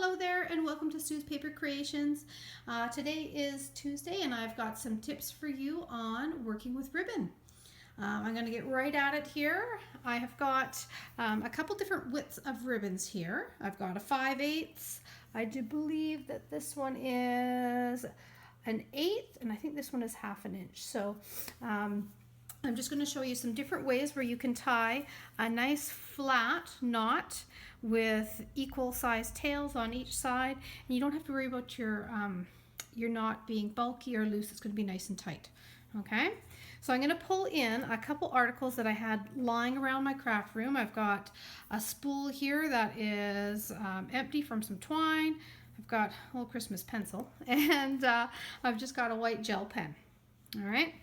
Hello there and welcome to Stu's Paper Creations. Today is Tuesday and I've got some tips for you on working with ribbon. I'm going to get right at it here. I have got a couple different widths of ribbons here. I've got a 5/8. I do believe that this one is an 1/8 and I think this one is 1/2 inch. So I'm just going to show you some different ways where you can tie a nice flat knot with equal sized tails on each side, and you don't have to worry about your knot being bulky or loose. It's going to be nice and tight. Okay, so I'm going to pull in a couple articles that I had lying around my craft room. I've got a spool here that is empty from some twine. I've got a little Christmas pencil, and I've just got a white gel pen. All right.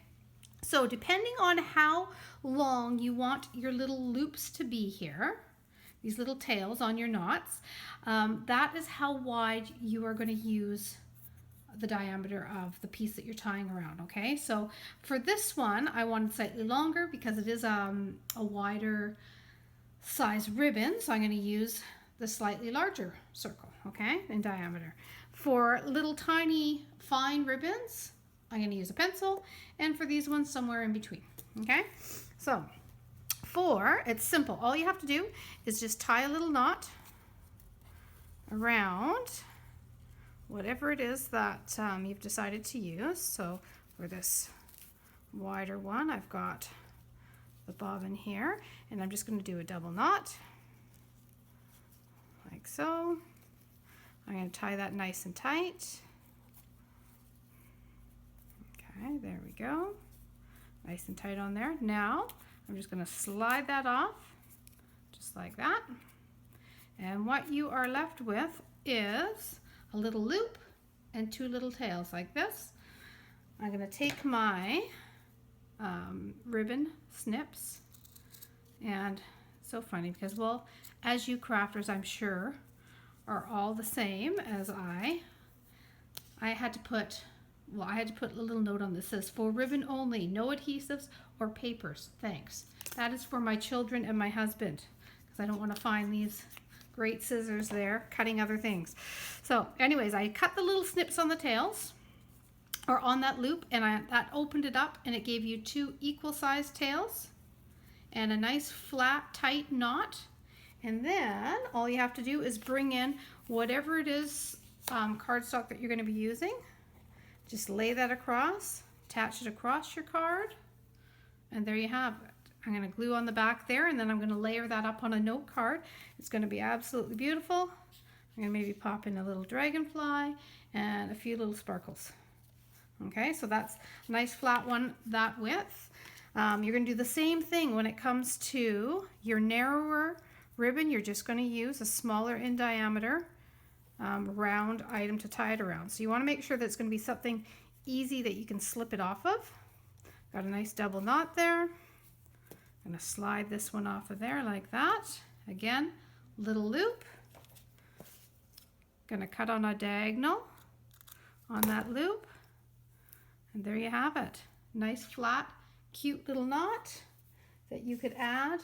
So depending on how long you want your little loops to be here, these little tails on your knots, that is how wide you are going to use the diameter of the piece that you're tying around, okay? So for this one, I wanted slightly longer because it is a wider size ribbon, so I'm going to use the slightly larger circle, okay, in diameter. For little tiny fine ribbons, I'm going to use a pencil, and for these ones, somewhere in between, okay? So, it's simple. All you have to do is just tie a little knot around whatever it is that you've decided to use. So, for this wider one, I've got the bobbin here, and I'm just going to do a double knot, like so. I'm going to tie that nice and tight. Okay, there we go. Nice and tight on there. Now, I'm just going to slide that off, just like that. And what you are left with is a little loop and two little tails like this. I'm going to take my ribbon snips, and so funny because, well, as you crafters, I'm sure, are all the same as I had to put a little note on this. It says, for ribbon only, no adhesives or papers, thanks. That is for my children and my husband, because I don't want to find these great scissors there cutting other things. So anyways, I cut the little snips on the tails, or on that loop, and that opened it up, and it gave you two equal sized tails and a nice flat tight knot. And then all you have to do is bring in whatever it is cardstock that you're going to be using. Just lay that across, attach it across your card, and there you have it. I'm going to glue on the back there, and then I'm going to layer that up on a note card. It's going to be absolutely beautiful. I'm going to maybe pop in a little dragonfly and a few little sparkles. Okay, so that's a nice flat one that width. You're going to do the same thing when it comes to your narrower ribbon. You're just going to use a smaller in diameter round item to tie it around. So you want to make sure that it's going to be something easy that you can slip it off of. Got a nice double knot there. I'm going to slide this one off of there like that. Again, little loop. Going to cut on a diagonal on that loop. And there you have it. Nice flat, cute little knot that you could add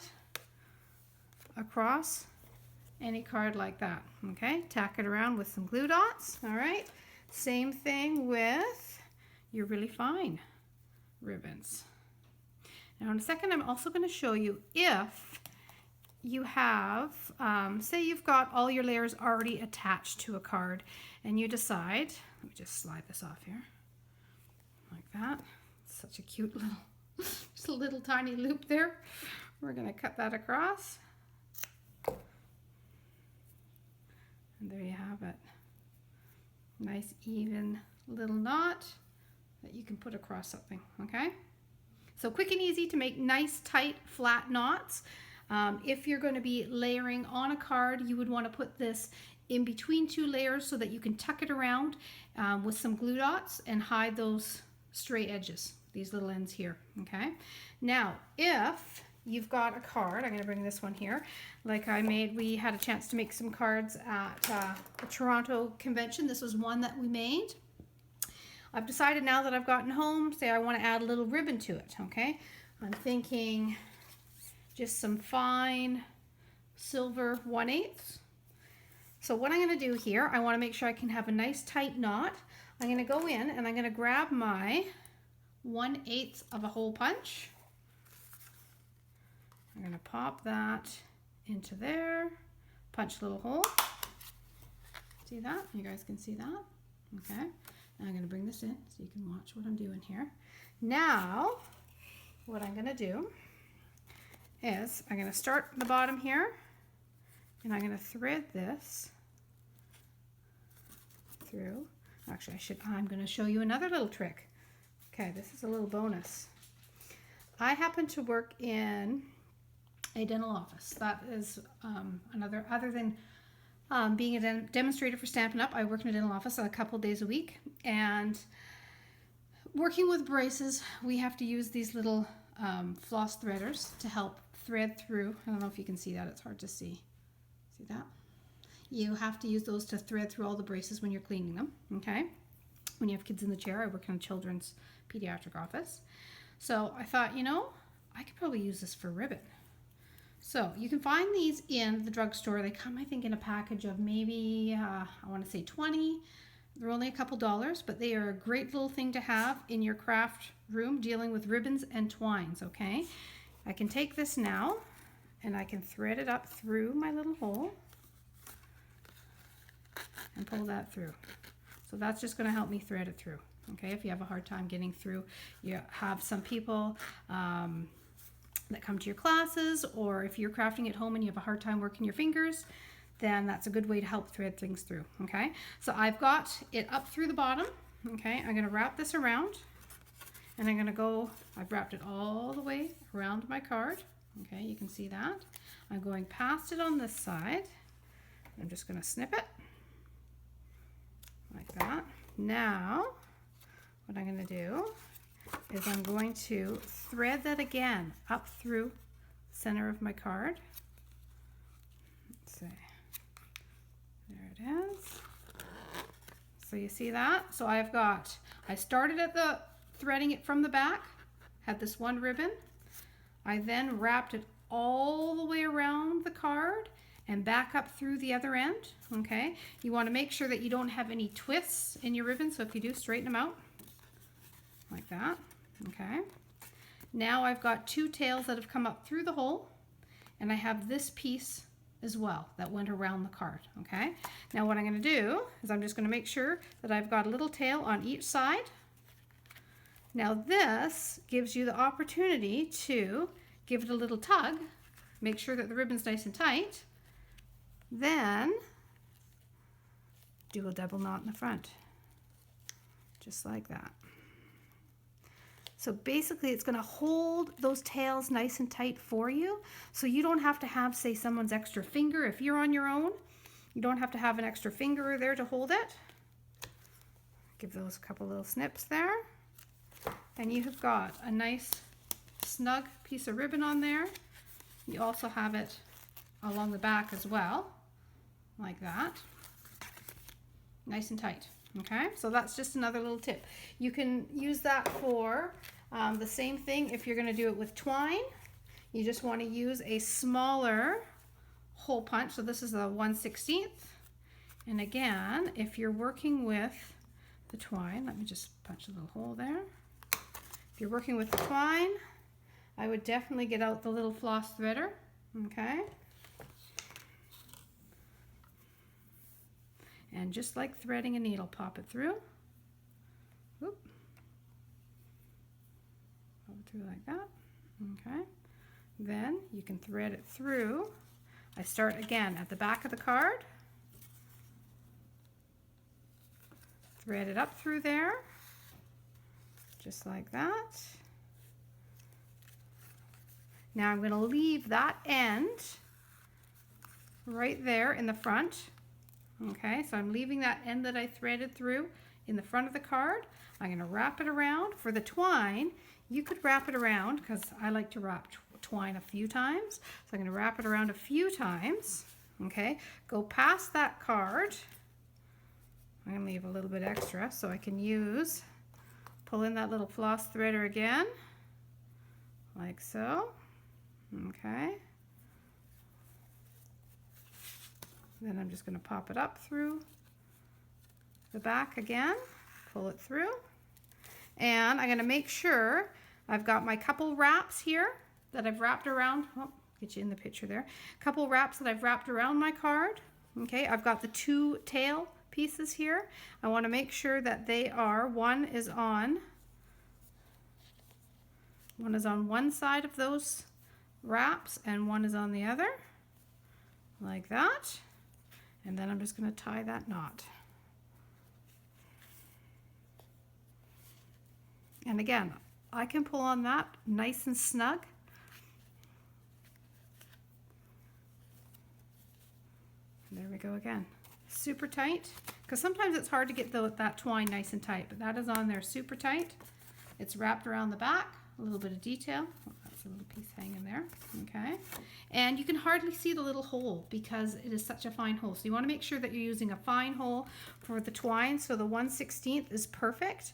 across any card like that. Okay, tack it around with some glue dots. All right, same thing with your really fine ribbons. Now in a second, I'm also going to show you if you have, say you've got all your layers already attached to a card, and you decide, let me just slide this off here, like that. Such a cute little, just a little tiny loop there. We're going to cut that across. And there you have it. Nice even little knot that you can put across something, okay? So quick and easy to make nice, tight, flat knots. If you're going to be layering on a card, you would want to put this in between two layers so that you can tuck it around with some glue dots and hide those stray edges, these little ends here, okay? Now, if you've got a card, I'm going to bring this one here, like we had a chance to make some cards at the Toronto convention. This was one that we made. I've decided now that I've gotten home, say I want to add a little ribbon to it, okay? I'm thinking just some fine silver 1/8. So what I'm going to do here, I want to make sure I can have a nice tight knot. I'm going to go in and I'm going to grab my 1/8 of a hole punch. I'm going to pop that into there, punch a little hole. See that? You guys can see that? Okay. Now I'm going to bring this in so you can watch what I'm doing here. Now, what I'm going to do is I'm going to start at the bottom here and I'm going to thread this through. Actually, I'm going to show you another little trick. Okay, this is a little bonus. I happen to work in a dental office. That is other than being a demonstrator for Stampin' Up, I work in a dental office a couple days a week. And working with braces, we have to use these little floss threaders to help thread through. I don't know if you can see that. It's hard to see. See that? You have to use those to thread through all the braces when you're cleaning them, okay? When you have kids in the chair, I work in a children's pediatric office. So I thought, you know, I could probably use this for ribbon. So you can find these in the drugstore. They come, I think, in a package of maybe, I want to say 20. They're only a couple dollars, but they are a great little thing to have in your craft room dealing with ribbons and twines, okay? I can take this now and I can thread it up through my little hole and pull that through. So that's just going to help me thread it through. Okay, if you have a hard time getting through, you have some people that come to your classes, or if you're crafting at home and you have a hard time working your fingers, then that's a good way to help thread things through. Okay, so I've got it up through the bottom. Okay, I'm going to wrap this around and I'm going to go, I've wrapped it all the way around my card. Okay, you can see that. I'm going past it on this side. I'm just going to snip it like that. Now, what I'm going to do is I'm going to thread that again up through the center of my card. Let's see. There it is. So you see that? So I started at the threading it from the back, had this one ribbon. I then wrapped it all the way around the card and back up through the other end. Okay, you want to make sure that you don't have any twists in your ribbon, so if you do, straighten them out like that. Okay, now I've got two tails that have come up through the hole, and I have this piece as well that went around the card. Okay, now what I'm going to do is I'm just going to make sure that I've got a little tail on each side. Now this gives you the opportunity to give it a little tug, make sure that the ribbon's nice and tight, then do a double knot in the front, just like that. So basically it's going to hold those tails nice and tight for you, so you don't have to have, say, someone's extra finger. If you're on your own, you don't have to have an extra finger there to hold it. Give those a couple little snips there, and you have got a nice snug piece of ribbon on there. You also have it along the back as well, like that, nice and tight. Okay, so that's just another little tip. You can use that for the same thing if you're going to do it with twine. You just want to use a smaller hole punch. So this is a 1/16. And again, if you're working with the twine, let me just punch a little hole there. If you're working with the twine, I would definitely get out the little floss threader. Okay. And just like threading a needle, pop it through. Whoop. Pop it through like that. Okay. Then you can thread it through. I start again at the back of the card. Thread it up through there. Just like that. Now I'm going to leave that end right there in the front. Okay, so I'm leaving that end that I threaded through in the front of the card. I'm going to wrap it around. For the twine, you could wrap it around, because I like to wrap twine a few times. So I'm going to wrap it around a few times. Okay, go past that card. I'm going to leave a little bit extra so I can pull in that little floss threader again, like so. Okay. Then I'm just going to pop it up through the back again, pull it through, and I'm going to make sure I've got my couple wraps here that I've wrapped around. Oh, get you in the picture there. Couple wraps that I've wrapped around my card. Okay, I've got the 2 tail pieces here. I want to make sure that they are, one is on one side of those wraps and one is on the other, like that. And then I'm just going to tie that knot. And again, I can pull on that nice and snug. And there we go again. Super tight, because sometimes it's hard to get that twine nice and tight, but that is on there super tight. It's wrapped around the back, a little bit of detail. Oh, that's a little piece hanging there. Okay, and you can hardly see the little hole because it is such a fine hole. So you want to make sure that you're using a fine hole for the twine. So the 1/16 is perfect,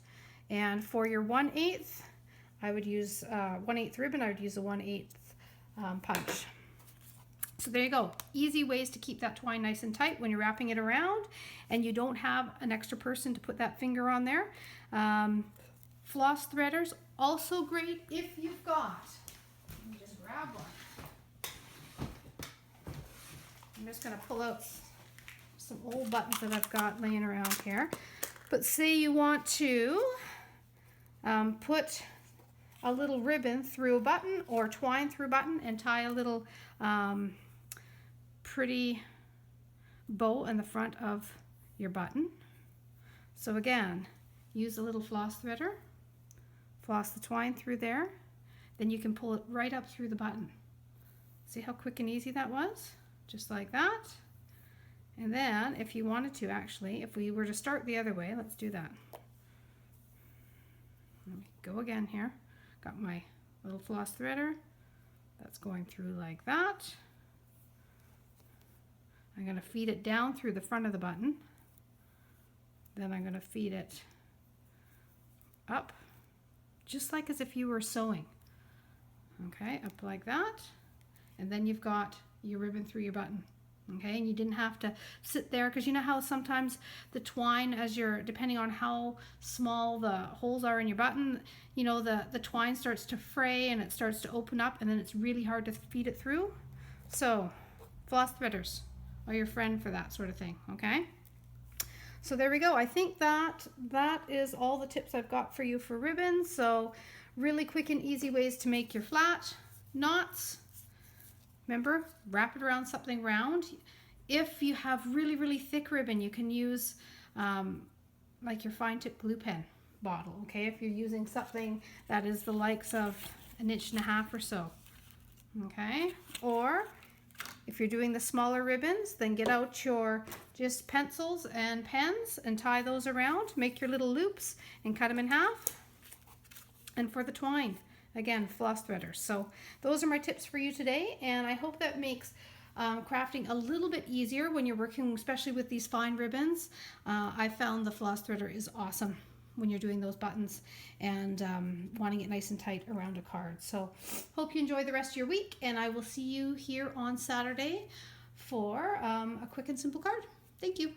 and for your 1/8, I would use 1/8 ribbon. I would use a 1/8 punch. So there you go. Easy ways to keep that twine nice and tight when you're wrapping it around and you don't have an extra person to put that finger on there. Floss threaders, also great if you've got. Let me just grab one. I'm just going to pull out some old buttons that I've got laying around here. But say you want to put a little ribbon through a button or twine through a button and tie a little pretty bow in the front of your button. So again, use a little floss threader, floss the twine through there, then you can pull it right up through the button. See how quick and easy that was? Just like that. And then if you wanted to, actually, if we were to start the other way, let's do that. Let me go again here. Got my little floss threader. That's going through like that. I'm going to feed it down through the front of the button. Then I'm going to feed it up, just like as if you were sewing. Okay, up like that. And then you've got your ribbon through your button. Okay, and you didn't have to sit there, because you know how sometimes the twine, as you're, depending on how small the holes are in your button, you know, the twine starts to fray and it starts to open up and then it's really hard to feed it through. So floss threaders are your friend for that sort of thing. Okay, so there we go. I think that is all the tips I've got for you for ribbons. So really quick and easy ways to make your flat knots. Remember, wrap it around something round. If you have really, really thick ribbon, you can use like your fine tip glue pen bottle, okay? If you're using something that is the likes of 1.5 inches or so, okay? Or if you're doing the smaller ribbons, then get out your just pencils and pens and tie those around, make your little loops and cut them in half. And for the twine, again, floss threaders. So those are my tips for you today, and I hope that makes crafting a little bit easier when you're working, especially with these fine ribbons. I found the floss threader is awesome when you're doing those buttons and wanting it nice and tight around a card. So hope you enjoy the rest of your week, and I will see you here on Saturday for a quick and simple card. Thank you.